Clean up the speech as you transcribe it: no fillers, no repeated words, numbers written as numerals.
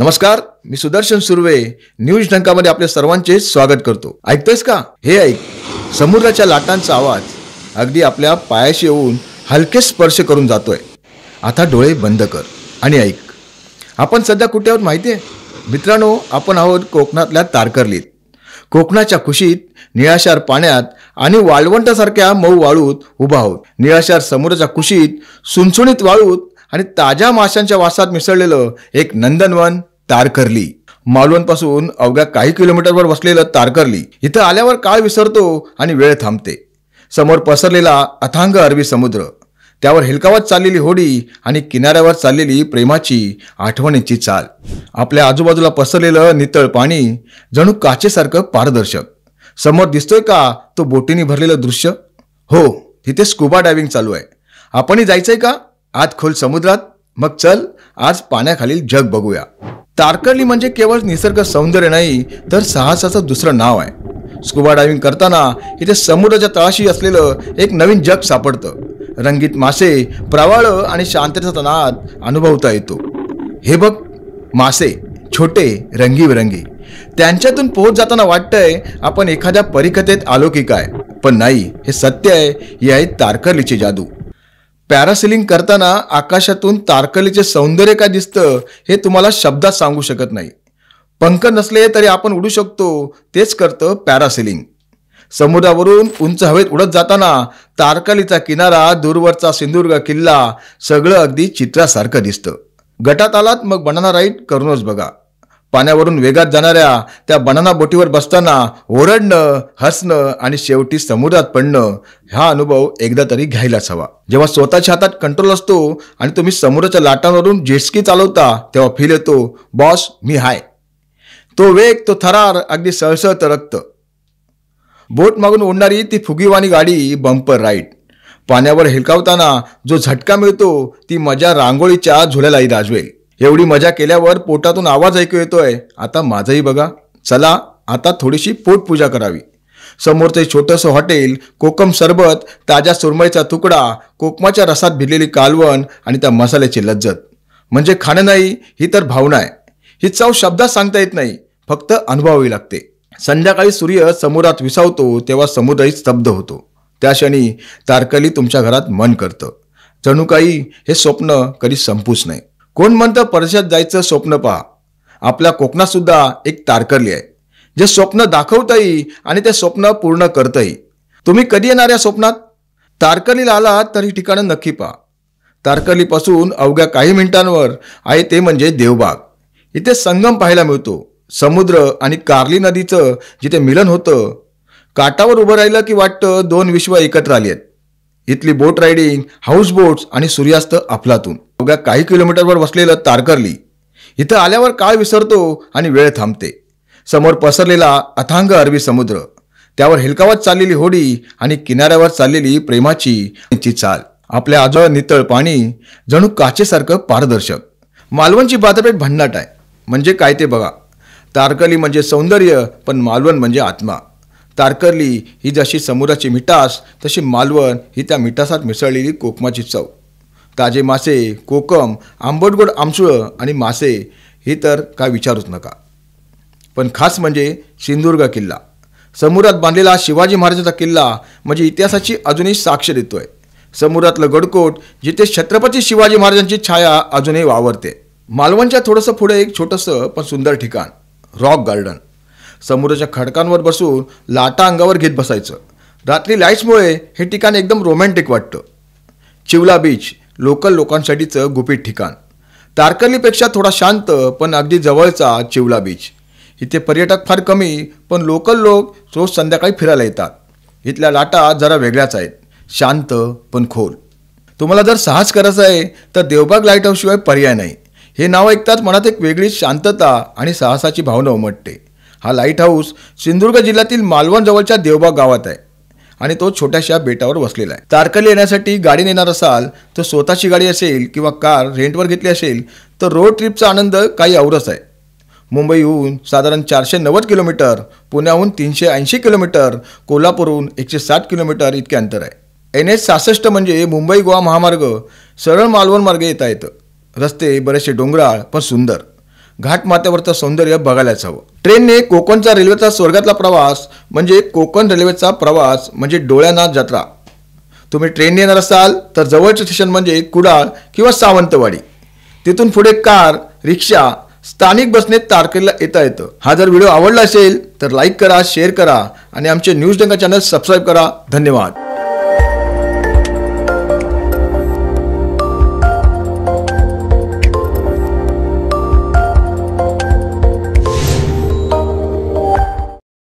नमस्कार, मी सुदर्शन सुर्वे न्यूज ढंकामध्ये आपले सर्वांचे स्वागत करतो। ऐकतोयस का? हे ऐक, समुद्राच्या लाटांचा आवाज अगदी आपल्या पायाशी येऊन हलके स्पर्श करून जातोय। आता डोळे बंद कर आणि ऐक। आपण सध्या कुठे आहोत माहिती आहे मित्रांनो? आपण आहोत कोकणातल्या तारकर्लीत। कोकणाच्या कुशीत निळाशार पाण्यात आणि वाळवंटासारख्या मऊ वाळूत उभा आहोत। निळाशार समुद्राच्या कुशीत सुणसुणीत वाळूत आणि ताज्या माशांच्या वासात मिसळलेलं एक नंदनवन तारकर्ली। मालवणपासून अवघ्या काही किलोमीटरवर वसलेलं तारकर्ली इथं आल्यावर काळ विसरतो आणि वेळ थांबते। समोर पसरलेला अथांग अरबी समुद्र, त्यावर हेलकावत चाललेली होडी आणि किनाऱ्यावर चाललेली प्रेमाची आठवणीची चाल। आपल्या आजूबाजूला पसरलेलं नितळ पाणी जणू काचेसारखं पारदर्शक। समोर दिसतोय का तो बोटीने भरलेलं दृश्य? हो, तिथे स्कुबा डायव्हिंग चालू आहे। आपणही जायचंय का आत खोल समुद्रात? मग चल, आज पाण्याखालील जग बघूया। तारकर्ली म्हणजे केवळ निसर्ग सौंदर्य नाही, तर साहसाचं दुसरं नाव आहे। स्कुबा डायव्हिंग करताना इथे समुद्राच्या तळाशी असलेलं एक नवीन जग सापडतं। रंगीत मासे, प्रवाळ आणि शांततेचा नाद अनुभवता येतो। हे बघ, मासे छोटे, रंगीबेरंगी, त्यांच्यातून पोहोच जाताना वाटतंय आपण एखाद्या परिकथेत आलो की काय। पण नाही, हे सत्य आहे। ही आहे तारकर्लीची जादू। पॅरासेलिंग करताना आकाशातून तारकर्लीचे सौंदर्य काय दिसतं हे तुम्हाला शब्दात सांगू शकत नाही। पंख नसले तरी आपण उडू शकतो, तेच करतं पॅरासेलिंग। समुद्रावरून उंच हवेत उडत जाताना तारकर्लीचा किनारा, दूरवरचा सिंधुदुर्ग किल्ला सगळं अगदी चित्रासारखं दिसतं। गटात आलात मग बनाना राईड करूनच बघा। पाण्यावरून वेगात जाणाऱ्या त्या बनाना बोटीवर बसताना ओरडणं, हसणं आणि शेवटी समुद्रात पडणं, हा अनुभव एकदा तरी घ्यायलाच हवा। जेव्हा स्वतःच्या हातात कंट्रोल असतो आणि तुम्ही समुद्राच्या लाटांवरून जेटस्की चालवता, तेव्हा फील येतो, बॉस मी हाय। तो वेग, तो थरार अगदी सळसळ तरंगतं। बोट मागून उडणारी ती फुगीवाणी गाडी, बंपर राईड, पाण्यावर हेलकावताना जो झटका मिळतो, ती मजा रांगोळीच्या झुल्यालाही राजवेल। एवढी मजा केल्यावर पोटातून आवाज ऐकू येतोय, आता माझंही बघा। चला, आता थोडीशी पोटपूजा करावी। समोरचं छोटंसं हॉटेल, कोकम सरबत, ताज्या सुरमईचा तुकडा, कोकमाच्या रसात भिजलेली कालवण आणि त्या मसाल्याची लज्जत, म्हणजे खाणं नाही, ही तर भावना आहे। ही चव शब्दात सांगता येत नाही, फक्त अनुभवावी लागते। संध्याकाळी सूर्य समुद्रात विसावतो तेव्हा समुद्रही स्तब्ध होतो। त्या क्षणी तारकर्ली तुमच्या घरात मन करतं, जणू काही हे स्वप्न कधी संपूच नाही। कोण म्हणतं परदेशात जायचं स्वप्न पहा, आपल्या कोकणात सुद्धा एक तारकर्ली आहे, जे स्वप्न दाखवतंही आणि ते स्वप्न पूर्ण करतंही। तुम्ही कधी येणार या स्वप्नात? तारकर्लीला आलात तर ही ठिकाणं नक्की पहा। तारकर्लीपासून अवघ्या काही मिनिटांवर आहे ते म्हणजे देवबाग। इथे संगम पाहायला मिळतो, समुद्र आणि कार्ली नदीचं जिथे मिलन होतं। काठावर उभं राहिलं की वाटतं दोन विश्व एकत्र आली आहेत। इथली बोट रायडिंग, हाऊस बोट्स आणि सूर्यास्त अफलातून। अवघ्या काही किलोमीटरवर वसलेलं तारकर्ली इथं आल्यावर काळ विसरतो आणि वेळ थांबते। समोर पसरलेला अथांग अरबी समुद्र, त्यावर हेलकावत चाललेली होडी आणि किनाऱ्यावर चाललेली प्रेमाची चाल। आपल्या आजूबाजूला नितळ पाणी जणू काचेसारखं पारदर्शक। मालवणची बाजारपेठ भन्नाट आहे, म्हणजे काय ते बघा। तारकर्ली म्हणजे सौंदर्य, पण मालवण म्हणजे आत्मा। तारकर्ली ही जशी समुद्राची मिठास, तशी मालवण ही त्या मिठासात मिसळलेली कोकमाची चव। ताजे मासे, कोकम, आंबटगोड आमसुळं आणि मासे, ही तर काय विचारूच नका। पण खास म्हणजे सिंधुदुर्ग किल्ला, समुद्रात बांधलेला शिवाजी महाराजांचा किल्ला, म्हणजे इतिहासाची अजूनही साक्ष देतोय। समुद्रातलं गडकोट, जिथे छत्रपती शिवाजी महाराजांची छाया अजूनही वावरते। मालवणच्या थोडंसं पुढे एक छोटंसं पण सुंदर ठिकाण, रॉक गार्डन। समुद्राच्या खडकांवर बसून लाटा अंगावर घेत बसायचं। रात्री लाईट्समुळे हे ठिकाण एकदम रोमॅन्टिक वाटतं। चिवला बीच, लोकल लोकांसाठीचं गुपित ठिकाण। तारकर्लीपेक्षा थोडा शांत पण अगदी जवळचा चिवला बीच। इथे पर्यटक फार कमी, पण लोकल लोक रोज संध्याकाळी फिरायला येतात। इथल्या लाटा जरा वेगळ्याच आहेत, शांत पण खोल। तुम्हाला जर साहस करायचं आहे तर देवबाग लाईट हाऊसशिवाय पर्याय नाही। हे नाव ऐकताच मनात एक वेगळीच शांतता आणि साहसाची भावना उमटते। हा लाईट हाऊस सिंधुदुर्ग जिल्ह्यातील मालवण जवळच्या देवबाग गावात आहे आणि तो छोट्याशा बेटावर वसलेला आहे। तारकर्ली येण्यासाठी गाडी नेणार असाल तर स्वतःची गाडी असेल किंवा कार रेंटवर घेतली असेल तर रोड ट्रिपचा आनंद काही औरच आहे। मुंबईहून साधारण 490 किलोमीटर, पुण्याहून 380 किलोमीटर, कोल्हापूरहून 160 किलोमीटर इतके अंतर आहे। NH 66 म्हणजे मुंबई गोवा महामार्ग सरळ मालवण मार्गे येता येतं। रस्ते बरेचसे डोंगराळ पण सुंदर। घाट माथ्यावरचं सौंदर्य बघायलाच हवं. ट्रेनने कोकणचा रेल्वेचा स्वर्गातला प्रवास म्हणजे कोकण रेल्वेचा प्रवास म्हणजे डोळ्यांना जत्रा. तुम्ही ट्रेनने येणार असाल तर जवळचं स्टेशन म्हणजे कुडाळ किंवा सावंतवाडी. तिथून पुढे कार, रिक्षा, स्थानिक बसने तारकर्लीला येता येतं. हा जर व्हिडिओ आवडला असेल तर लाईक करा, शेअर करा आणि आमचे न्यूज डंका चॅनल सबस्क्राईब करा. धन्यवाद.